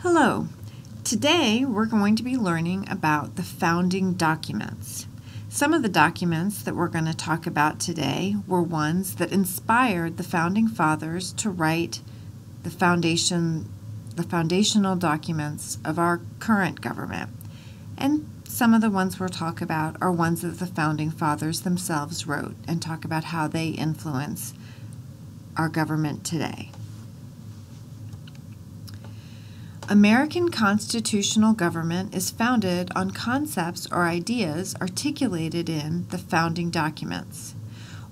Hello. Today we're going to be learning about the founding documents. Some of the documents that we're going to talk about today were ones that inspired the founding fathers to write the foundational documents of our current government. And some of the ones we'll talk about are ones that the founding fathers themselves wrote and talk about how they influence our government today. American constitutional government is founded on concepts or ideas articulated in the founding documents.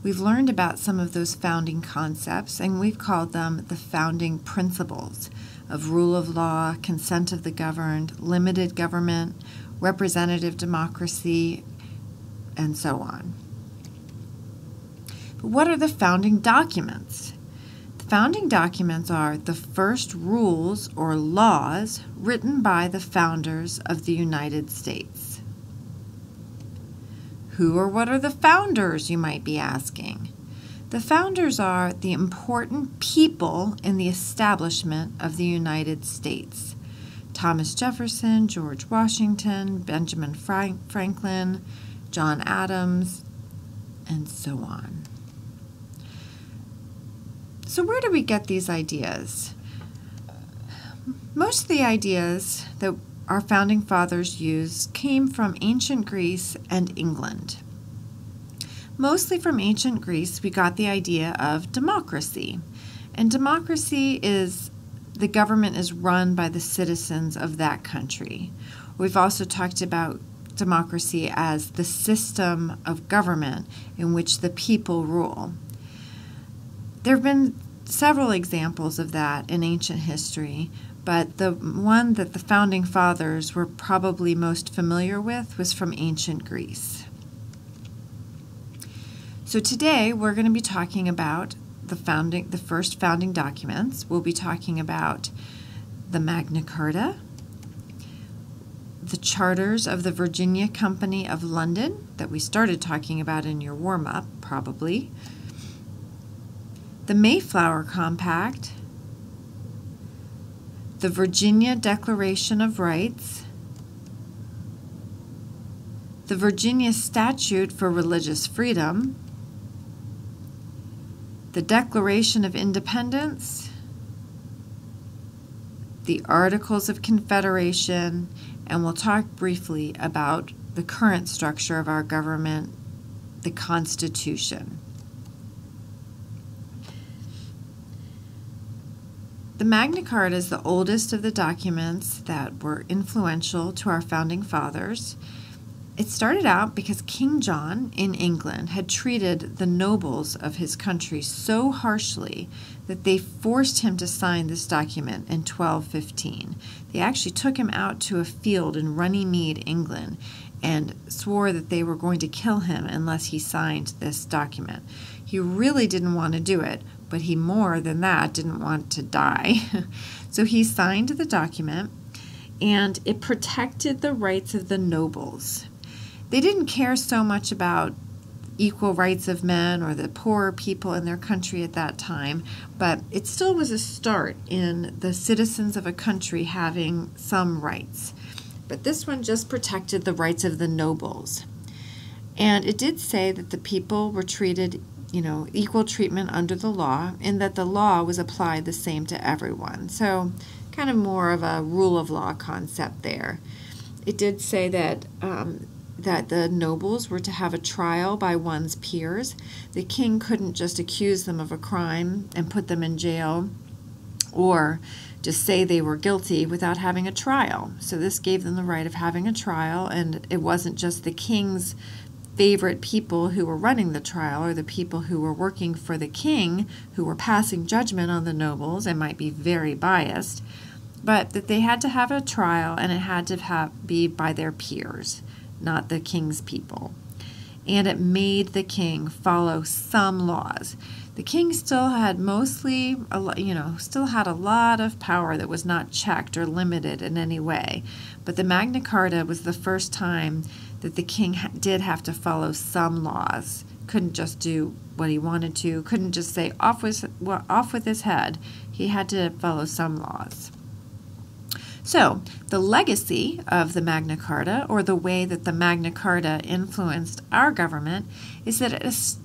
We've learned about some of those founding concepts, and we've called them the founding principles of rule of law, consent of the governed, limited government, representative democracy, and so on. But what are the founding documents? Founding documents are the first rules or laws written by the founders of the United States. Who or what are the founders, you might be asking? The founders are the important people in the establishment of the United States. Thomas Jefferson, George Washington, Benjamin Franklin, John Adams, and so on. So where do we get these ideas? Most of the ideas that our founding fathers used came from ancient Greece and England. Mostly from ancient Greece, we got the idea of democracy. And democracy is the government is run by the citizens of that country. We've also talked about democracy as the system of government in which the people rule. There have been several examples of that in ancient history, but the one that the founding fathers were probably most familiar with was from ancient Greece. So today we're going to be talking about the first founding documents. We'll be talking about the Magna Carta, the charters of the Virginia Company of London that we started talking about in your warm-up, probably, the Mayflower Compact, the Virginia Declaration of Rights, the Virginia Statute for Religious Freedom, the Declaration of Independence, the Articles of Confederation, and we'll talk briefly about the current structure of our government, the Constitution. The Magna Carta is the oldest of the documents that were influential to our founding fathers. It started out because King John in England had treated the nobles of his country so harshly that they forced him to sign this document in 1215. They actually took him out to a field in Runnymede, England, and swore that they were going to kill him unless he signed this document. He really didn't want to do it, but he more than that didn't want to die. So he signed the document, and it protected the rights of the nobles. They didn't care so much about equal rights of men or the poorer people in their country at that time, but it still was a start in the citizens of a country having some rights. But this one just protected the rights of the nobles. And it did say that the people were treated, equal treatment under the law, and that the law was applied the same to everyone. So kind of more of a rule of law concept there. It did say that that the nobles were to have a trial by one's peers. The king couldn't just accuse them of a crime and put them in jail or just say they were guilty without having a trial. So this gave them the right of having a trial, and it wasn't just the king's favorite people who were running the trial or the people who were working for the king who were passing judgment on the nobles and might be very biased, but that they had to have a trial, and it had to be by their peers, not the king's people. And it made the king follow some laws. The king still had still had a lot of power that was not checked or limited in any way. But the Magna Carta was the first time that the king did have to follow some laws. Couldn't just do what he wanted to. Couldn't just say off with his head. He had to follow some laws. So, the legacy of the Magna Carta, or the way that the Magna Carta influenced our government, is that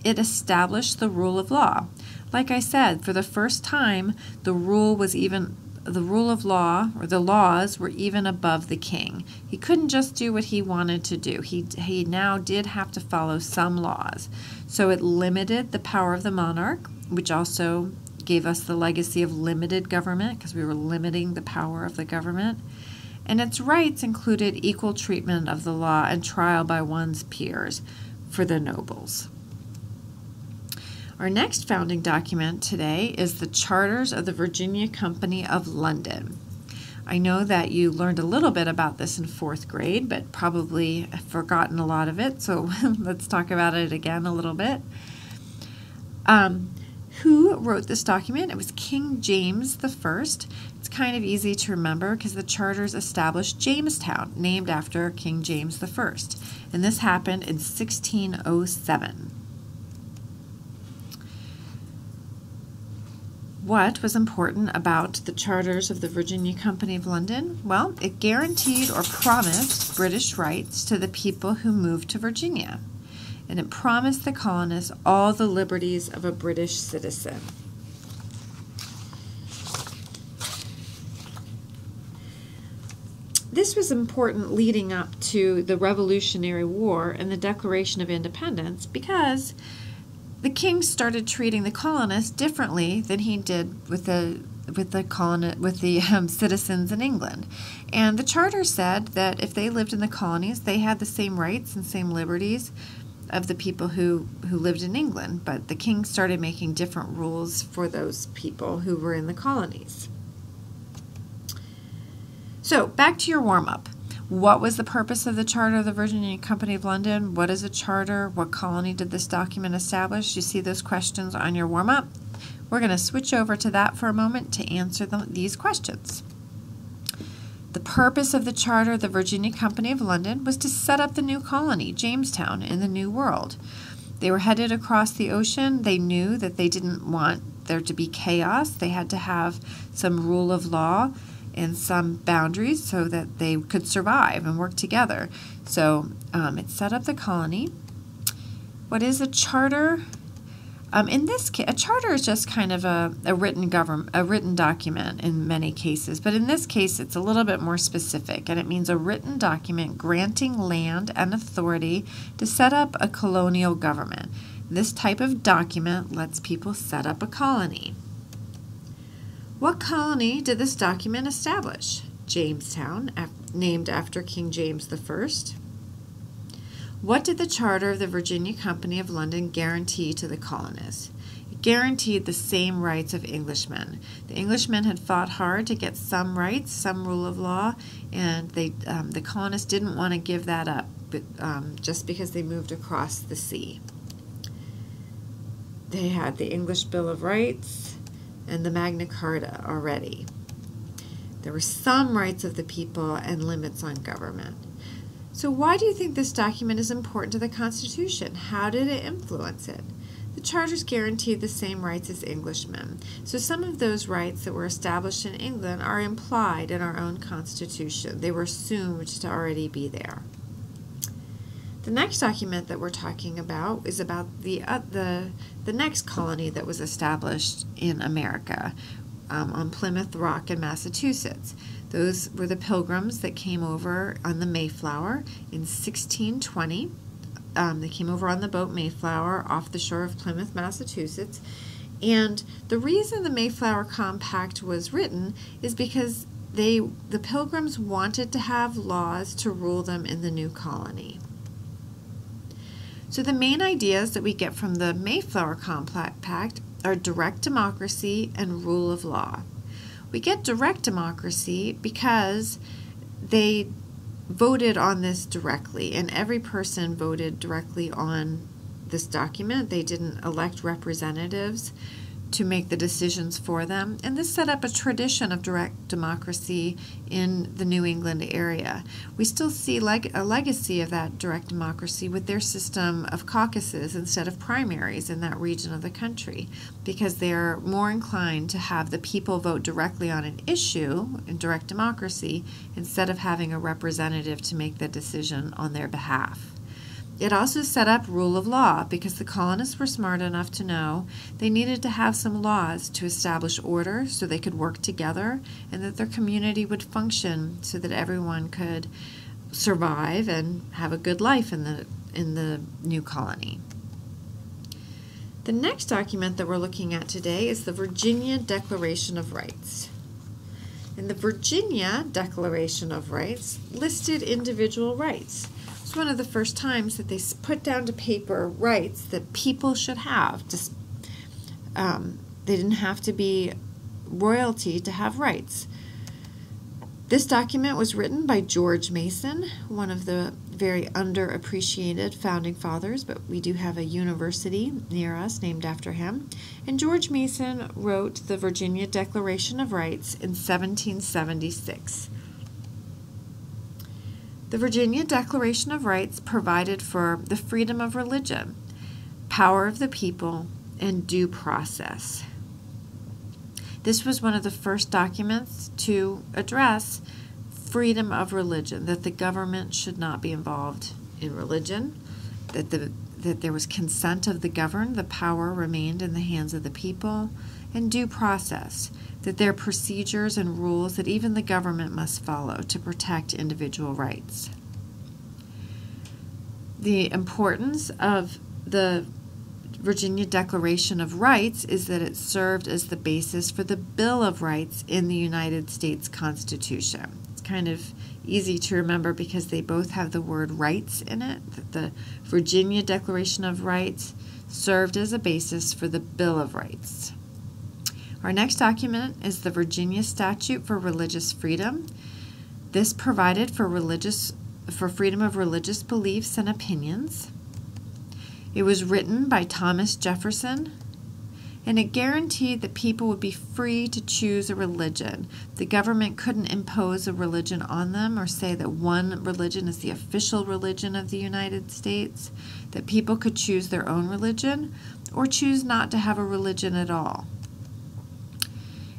it established the rule of law. Like I said, for the first time, the rule of law, or the laws, were even above the king. He couldn't just do what he wanted to do. He now did have to follow some laws. So it limited the power of the monarch, which also gave us the legacy of limited government, because we were limiting the power of the government. And its rights included equal treatment of the law and trial by one's peers for the nobles. Our next founding document today is the Charters of the Virginia Company of London. I know that you learned a little bit about this in 4th grade, but probably have forgotten a lot of it, so let's talk about it again a little bit. Who wrote this document? It was King James I. It's kind of easy to remember because the charters established Jamestown, named after King James I. And this happened in 1607. What was important about the Charters of the Virginia Company of London? Well, it guaranteed or promised British rights to the people who moved to Virginia. And it promised the colonists all the liberties of a British citizen. This was important leading up to the Revolutionary War and the Declaration of Independence, because the king started treating the colonists differently than he did with the citizens in England. And the charter said that if they lived in the colonies, they had the same rights and same liberties of the people who lived in England, but the king started making different rules for those people who were in the colonies. So, back to your warm-up. What was the purpose of the Charter of the Virginia Company of London? What is a charter? What colony did this document establish? You see those questions on your warm-up? We're going to switch over to that for a moment to answer these questions. The purpose of the Charter of the Virginia Company of London was to set up the new colony, Jamestown, in the New World. They were headed across the ocean. They knew that they didn't want there to be chaos. They had to have some rule of law and some boundaries so that they could survive and work together. So it set up the colony. What is a charter? In this case, a charter is just kind of a written document in many cases, but in this case it's a little bit more specific, and it means a written document granting land and authority to set up a colonial government. This type of document lets people set up a colony. What colony did this document establish? Jamestown, named after King James I. What did the Charter of the Virginia Company of London guarantee to the colonists? It guaranteed the same rights of Englishmen. The Englishmen had fought hard to get some rights, some rule of law, and the colonists didn't want to give that up just because they moved across the sea. They had the English Bill of Rights and the Magna Carta already. There were some rights of the people and limits on government. So why do you think this document is important to the Constitution? How did it influence it? The charters guaranteed the same rights as Englishmen. So some of those rights that were established in England are implied in our own Constitution. They were assumed to already be there. The next document that we're talking about is about the next colony that was established in America on Plymouth Rock in Massachusetts. Those were the Pilgrims that came over on the Mayflower in 1620. They came over on the boat Mayflower off the shore of Plymouth, Massachusetts. And the reason the Mayflower Compact was written is because the Pilgrims wanted to have laws to rule them in the new colony. So the main ideas that we get from the Mayflower Compact are direct democracy and rule of law. We get direct democracy because they voted on this directly, and every person voted directly on this document. They didn't elect representatives to make the decisions for them, and this set up a tradition of direct democracy in the New England area. We still see a legacy of that direct democracy with their system of caucuses instead of primaries in that region of the country, because they're more inclined to have the people vote directly on an issue in direct democracy instead of having a representative to make the decision on their behalf. It also set up rule of law because the colonists were smart enough to know they needed to have some laws to establish order so they could work together and that their community would function so that everyone could survive and have a good life in the new colony. The next document that we're looking at today is the Virginia Declaration of Rights. And the Virginia Declaration of Rights listed individual rights. It's one of the first times that they put down to paper rights that people should have. They didn't have to be royalty to have rights. This document was written by George Mason, one of the very underappreciated founding fathers, but we do have a university near us named after him. And George Mason wrote the Virginia Declaration of Rights in 1776. The Virginia Declaration of Rights provided for the freedom of religion, power of the people, and due process. This was one of the first documents to address freedom of religion, that the government should not be involved in religion, that there was consent of the governed, the power remained in the hands of the people, and due process, that there are procedures and rules that even the government must follow to protect individual rights. The importance of the Virginia Declaration of Rights is that it served as the basis for the Bill of Rights in the United States Constitution. It's kind of easy to remember because they both have the word rights in it. The Virginia Declaration of Rights served as a basis for the Bill of Rights. Our next document is the Virginia Statute for Religious Freedom. This provided for freedom of religious beliefs and opinions. It was written by Thomas Jefferson, and it guaranteed that people would be free to choose a religion. The government couldn't impose a religion on them or say that one religion is the official religion of the United States, that people could choose their own religion or choose not to have a religion at all.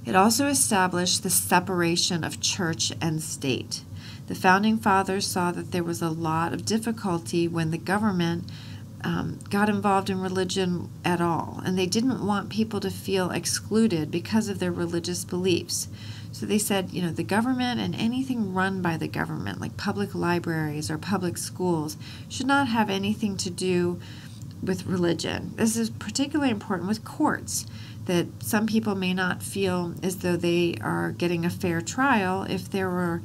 It also established the separation of church and state. The Founding Fathers saw that there was a lot of difficulty when the government got involved in religion at all, and they didn't want people to feel excluded because of their religious beliefs. So they said, the government and anything run by the government, like public libraries or public schools, should not have anything to do with religion. This is particularly important with courts, that some people may not feel as though they are getting a fair trial if there were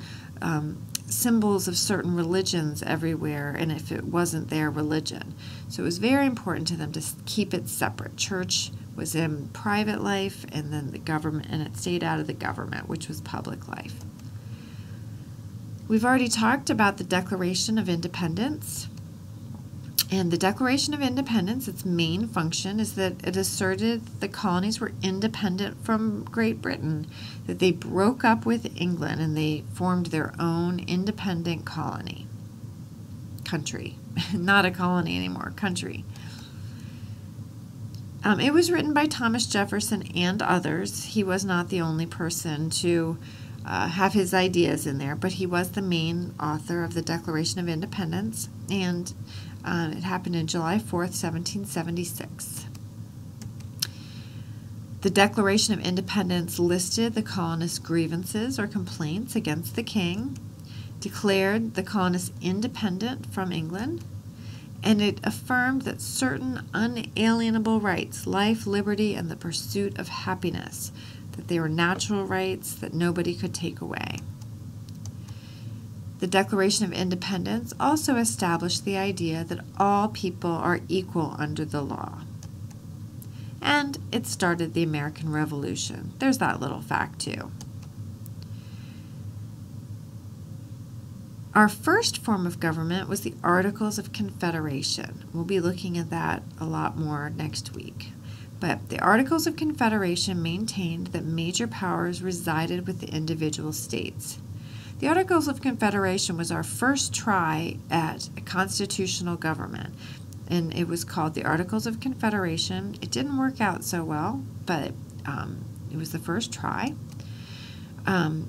symbols of certain religions everywhere and if it wasn't their religion. So it was very important to them to keep it separate. Church was in private life, and then the government, and it stayed out of the government, which was public life. We've already talked about the Declaration of Independence. And the Declaration of Independence, its main function is that it asserted the colonies were independent from Great Britain, that they broke up with England and they formed their own independent country, not a colony anymore, country. It was written by Thomas Jefferson and others. He was not the only person to have his ideas in there, but he was the main author of the Declaration of Independence, and it happened in July 4th, 1776. The Declaration of Independence listed the colonists' grievances or complaints against the king, declared the colonists independent from England, and it affirmed that certain unalienable rights, life, liberty, and the pursuit of happiness, that they were natural rights that nobody could take away. The Declaration of Independence also established the idea that all people are equal under the law. And it started the American Revolution. There's that little fact too. Our first form of government was the Articles of Confederation. We'll be looking at that a lot more next week. But the Articles of Confederation maintained that major powers resided with the individual states. The Articles of Confederation was our first try at a constitutional government, and it was called the Articles of Confederation. It didn't work out so well, but it was the first try.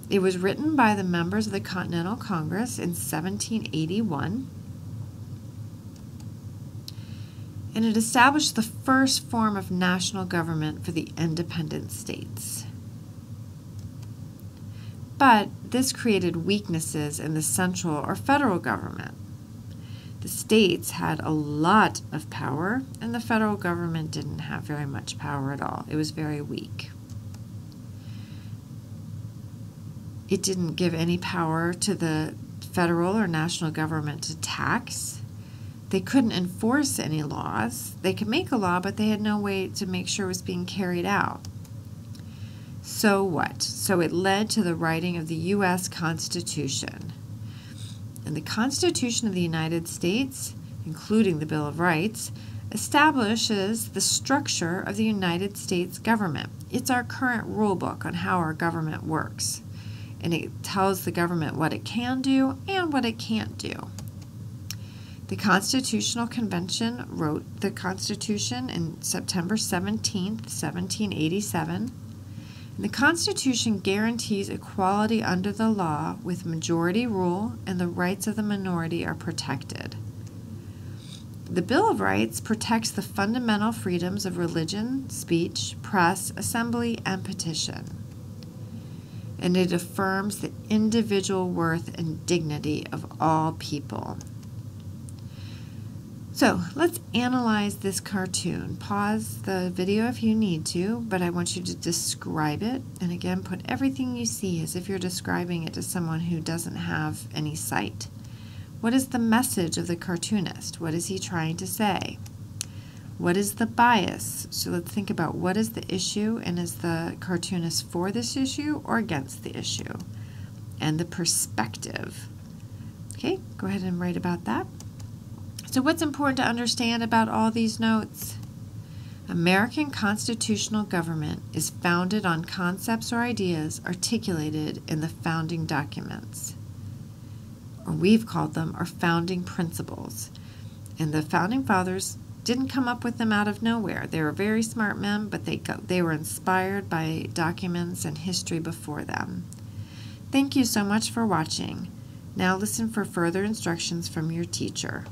It was written by the members of the Continental Congress in 1781, and it established the first form of national government for the independent states. But this created weaknesses in the central or federal government. The states had a lot of power, and the federal government didn't have very much power at all. It was very weak. It didn't give any power to the federal or national government to tax. They couldn't enforce any laws. They could make a law, but they had no way to make sure it was being carried out. So what? So it led to the writing of the U.S. Constitution. And the Constitution of the United States, including the Bill of Rights, establishes the structure of the United States government. It's our current rule book on how our government works. And it tells the government what it can do and what it can't do. The Constitutional Convention wrote the Constitution in September 17, 1787. And the Constitution guarantees equality under the law with majority rule, and the rights of the minority are protected. The Bill of Rights protects the fundamental freedoms of religion, speech, press, assembly, and petition. And it affirms the individual worth and dignity of all people. So let's analyze this cartoon. Pause the video if you need to, but I want you to describe it. And again, put everything you see as if you're describing it to someone who doesn't have any sight. What is the message of the cartoonist? What is he trying to say? What is the bias? So let's think about what is the issue, and is the cartoonist for this issue or against the issue? And the perspective. Okay, go ahead and write about that. So what's important to understand about all these notes? American constitutional government is founded on concepts or ideas articulated in the founding documents, or we've called them our founding principles. And the founding fathers didn't come up with them out of nowhere. They were very smart men, but they were inspired by documents and history before them. Thank you so much for watching. Now listen for further instructions from your teacher.